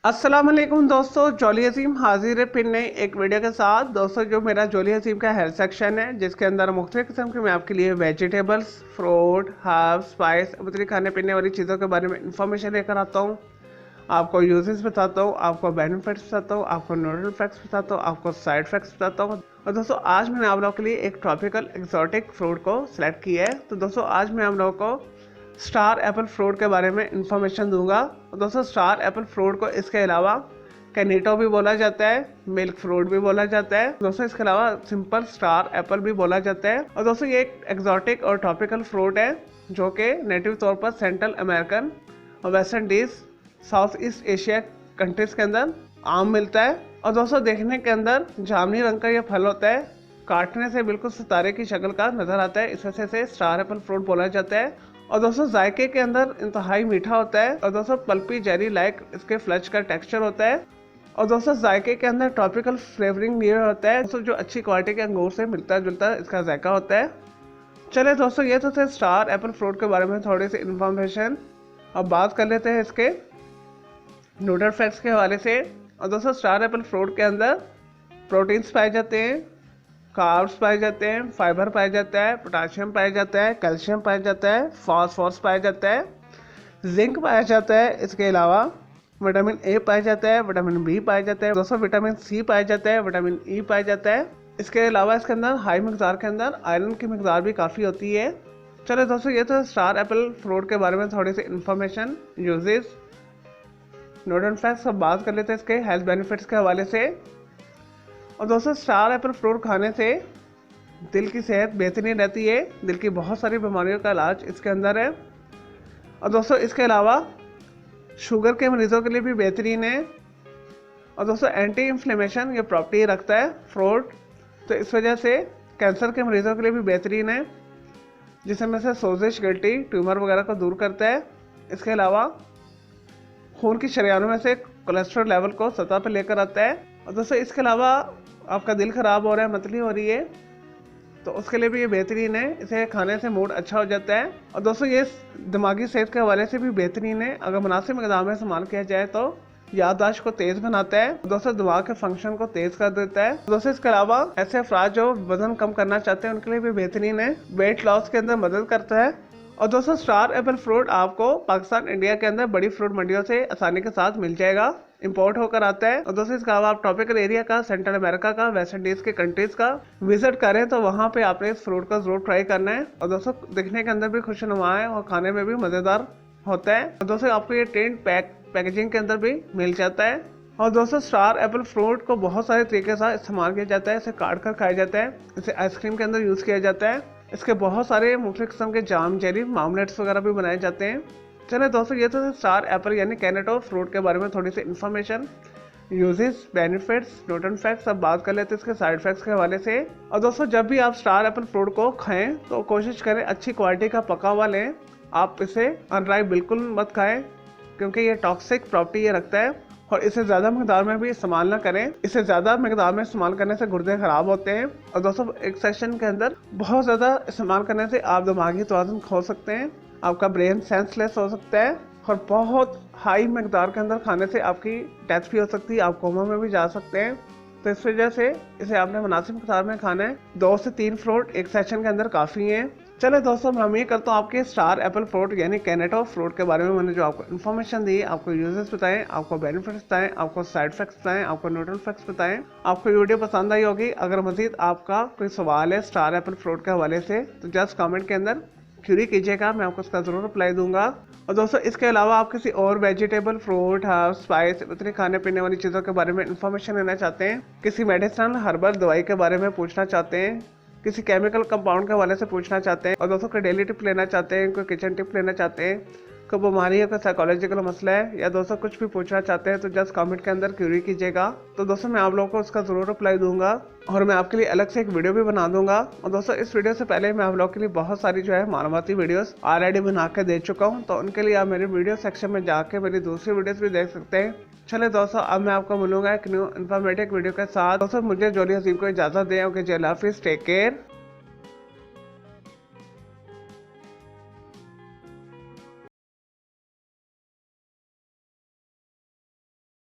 अस्सलाम वालेकुम दोस्तों, जॉली अजीम हाजिर है फिर नई एक वीडियो के साथ। दोस्तों, जो मेरा जॉली अजीम का हेल्थ सेक्शन है जिसके अंदर मुख्तलिफ किस्म के मैं आपके लिए वेजिटेबल्स, फ्रूट, हर्ब, स्पाइस, मुख्तलिफ खाने पीने वाली चीज़ों के बारे में इंफॉर्मेशन लेकर आता हूँ। आपको यूजेस बताता हूँ, आपको बेनिफिट्स बताता हूँ, आपको न्यूट्रल फैक्ट्स बताता हूँ, आपको साइड फैक्ट्स बताता हूँ। और दोस्तों, आज मैंने आप लोगों के लिए एक ट्रॉपिकल एक्सोटिक फ्रूट को सिलेक्ट किया है। तो दोस्तों, आज मैं आप लोगों को स्टार एप्पल फ्रूट के बारे में इंफॉर्मेशन दूंगा। और दोस्तों, स्टार एप्पल फ्रूट को इसके अलावा कैनीटो भी बोला जाता है, मिल्क फ्रूट भी बोला जाता है। दोस्तों, इसके अलावा सिंपल स्टार एप्पल भी बोला जाता है। और दोस्तों, ये एक एक्सोटिक और ट्रॉपिकल फ्रूट है जो कि नेटिव तौर पर सेंट्रल अमेरिकन और West Indies, south east Asia countries के अंदर आम मिलता है। और दोस्तों, देखने के अंदर जामुनी रंग का यह फल होता है, काटने से बिल्कुल सितारे की शक्ल का नजर आता है, इस वजह से स्टार एप्पल फ्रूट बोला जाता है। और दोस्तों, जायके के अंदर इंतहाई मीठा होता है। और दोस्तों, पल्पी जेरी लाइक इसके फ्लश का टेक्सचर होता है। और दोस्तों, जायके के अंदर ट्रॉपिकल फ्लेवरिंग भी होता है। दोस्तों, जो अच्छी क्वालिटी के अंगूर से मिलता जुलता इसका जायका होता है। चलिए दोस्तों, ये तो थे स्टार एप्पल फ्रूट के बारे में थोड़ी सी इन्फॉर्मेशन। अब बात कर लेते हैं इसके न्यूट्रल फैक्ट्स के हवाले से। और दोस्तों, स्टार एप्पल फ्रूट के अंदर प्रोटीन्स पाए जाते हैं, कार्ब्स पाए जाते हैं, फाइबर पाया जाता है, पोटाशियम पाया जाता है, कैल्शियम पाया जाता है, फॉस्फोरस पाया जाता है, जिंक पाया जाता है। इसके अलावा विटामिन ए पाया जाता है, विटामिन बी पाया जाता है, दोस्तों विटामिन सी पाया जाता है, विटामिन ई पाया जाता है। इसके अलावा इसके अंदर हाई मकदार के अंदर आयरन की मकदार भी काफ़ी होती है। चलो दोस्तों, ये तो स्टार एप्पल फ्रूट के बारे में थोड़ी सी इन्फॉर्मेशन, यूजेस, न्यूट्रिएंट फैक्ट्स सब बात कर लेते हैं इसके हेल्थ बेनिफिट्स के हवाले से। और दोस्तों, स्टार एप्पल फ्रूट खाने से दिल की सेहत बेहतरीन रहती है, दिल की बहुत सारी बीमारियों का इलाज इसके अंदर है। और दोस्तों, इसके अलावा शुगर के मरीजों के लिए भी बेहतरीन है। और दोस्तों, एंटी इन्फ्लेमेशन ये प्रॉपर्टी रखता है फ्रूट, तो इस वजह से कैंसर के मरीजों के लिए भी बेहतरीन है, जिसमें से सोजिश, गिल्टी, ट्यूमर वगैरह को दूर करता है। इसके अलावा खून की शरेयानों में से कोलेस्ट्रॉल लेवल को सतह पर लेकर आता है। और दोस्तों, इसके अलावा आपका दिल ख़राब हो रहा है, मतली हो रही है, तो उसके लिए भी ये बेहतरीन है, इसे खाने से मूड अच्छा हो जाता है। और दोस्तों, ये दिमागी सेहत के हवाले से भी बेहतरीन है, अगर मुनासिब मिक़दार में इस्तेमाल किया जाए तो याददाश्त को तेज़ बनाता है, दोस्तों दिमाग के फंक्शन को तेज़ कर देता है। दोस्तों, इसके अलावा ऐसे अफराद जो वजन कम करना चाहते हैं उनके लिए भी बेहतरीन है, वेट लॉस के अंदर मदद करता है। और दोस्तों, स्टार एप्पल फ्रूट आपको पाकिस्तान, इंडिया के अंदर बड़ी फ्रूट मंडियों से आसानी के साथ मिल जाएगा, इंपोर्ट होकर आता है। और दोस्तों, इसके अलावा आप ट्रॉपिकल एरिया का, सेंट्रल अमेरिका का, वेस्ट इंडीज के कंट्रीज का विजिट करें तो वहाँ पे आपने इस फ्रूट का जरूर ट्राई करना है। और दोस्तों, दिखने के अंदर भी खुशनुमा है और खाने में भी मज़ेदार होता है। और दोस्तों, आपको ये टिन पैकेजिंग के अंदर भी मिल जाता है। और दोस्तों, स्टार एप्पल फ्रूट को बहुत सारे तरीके से इस्तेमाल किया जाता है, इसे काट कर खाया जाता है, इसे आइसक्रीम के अंदर यूज़ किया जाता है, इसके बहुत सारे मुख्तलिफ किस्म के जाम, जेली, मामलेट्स वगैरह भी बनाए जाते हैं। चलिए दोस्तों, ये तो स्टार एप्पल यानी कैनेटो फ्रूट के बारे में थोड़ी सी information, uses, benefits, nutrient facts सब बात कर लेते हैं इसके साइड फैक्ट्स के हवाले से। और दोस्तों, जब भी आप स्टार एप्पल फ्रूट को खाएं तो कोशिश करें अच्छी क्वालिटी का पका हुआ लें, आप इसे अनराइप बिल्कुल मत खाएं, क्योंकि ये टॉक्सिक प्रॉपर्टी ये रखता है। और इसे ज़्यादा मकदार में भी इस्तेमाल ना करें, इसे ज़्यादा मकदार में इस्तेमाल करने से गुर्दे ख़राब होते हैं। और दोस्तों, एक सेशन के अंदर बहुत ज़्यादा इस्तेमाल करने से आप दिमागी तवाज़ुन खो सकते हैं, आपका ब्रेन सेंसलेस हो सकता है, और बहुत हाई मकदार के अंदर खाने से आपकी डेथ भी हो सकती है, आप कोमा में भी जा सकते हैं। तो इस वजह से इसे आपने मुनासिब मकदार में खाना है, 2 से 3 फ्रूट एक सेशन के अंदर काफ़ी हैं। चले दोस्तों, मैं उम्मीद करता हूँ आपके स्टार एप्पल फ्रूट यानी कैनेटो फ्रूट के बारे में मैंने जो आपको इन्फॉर्मेशन दी, आपको यूजेस बताएं, आपको बेनिफिट्स बताएं, आपको साइड फैक्ट्स बताएं, आपको न्यूट्रल फैक्ट्स बताएं, आपको वीडियो पसंद आई होगी। अगर मजीद आपका कोई सवाल है स्टार एप्पल फ्रूट के हवाले से तो जस्ट कमेंट के अंदर क्यूरी कीजिएगा, मैं आपको उसका ज़रूर रिप्लाई दूंगा। और दोस्तों, इसके अलावा आप किसी और वेजिटेबल, फ्रूट, हर्ब, स्पाइस, इतनी खाने पीने वाली चीज़ों के बारे में इन्फॉर्मेशन लेना चाहते हैं, किसी मेडिसिनल हर्बल दवाई के बारे में पूछना चाहते हैं, किसी केमिकल कंपाउंड के हवाले से पूछना चाहते हैं, और दोस्तों कोई डेली टिप लेना चाहते हैं, कोई किचन टिप लेना चाहते हैं, कोई बीमारी है, कोई साइकोलॉजिकल मसला है, या दोस्तों कुछ भी पूछना चाहते हैं तो जस्ट कमेंट के अंदर क्यूरी कीजिएगा। तो दोस्तों, मैं आप लोगों को उसका ज़रूर रिप्लाई दूंगा और मैं आपके लिए अलग से एक वीडियो भी बना दूंगा। और दोस्तों, इस वीडियो से पहले मैं आप लोगों के लिए बहुत सारी जो है मालूमाती वीडियोस ऑलरेडी बना के दे चुका हूँ, तो उनके लिए आप मेरे वीडियो सेक्शन में जाके मेरी दूसरी वीडियोस भी देख सकते हैं। चले दोस्तों, अब मैं आपको मिलूंगा एक न्यू इन्फॉर्मेटिव वीडियो के साथ। दोस्तों, मुझे जॉली अजीम को इजाज़त दें। ओके, जय हाफिज़, टेक केयर।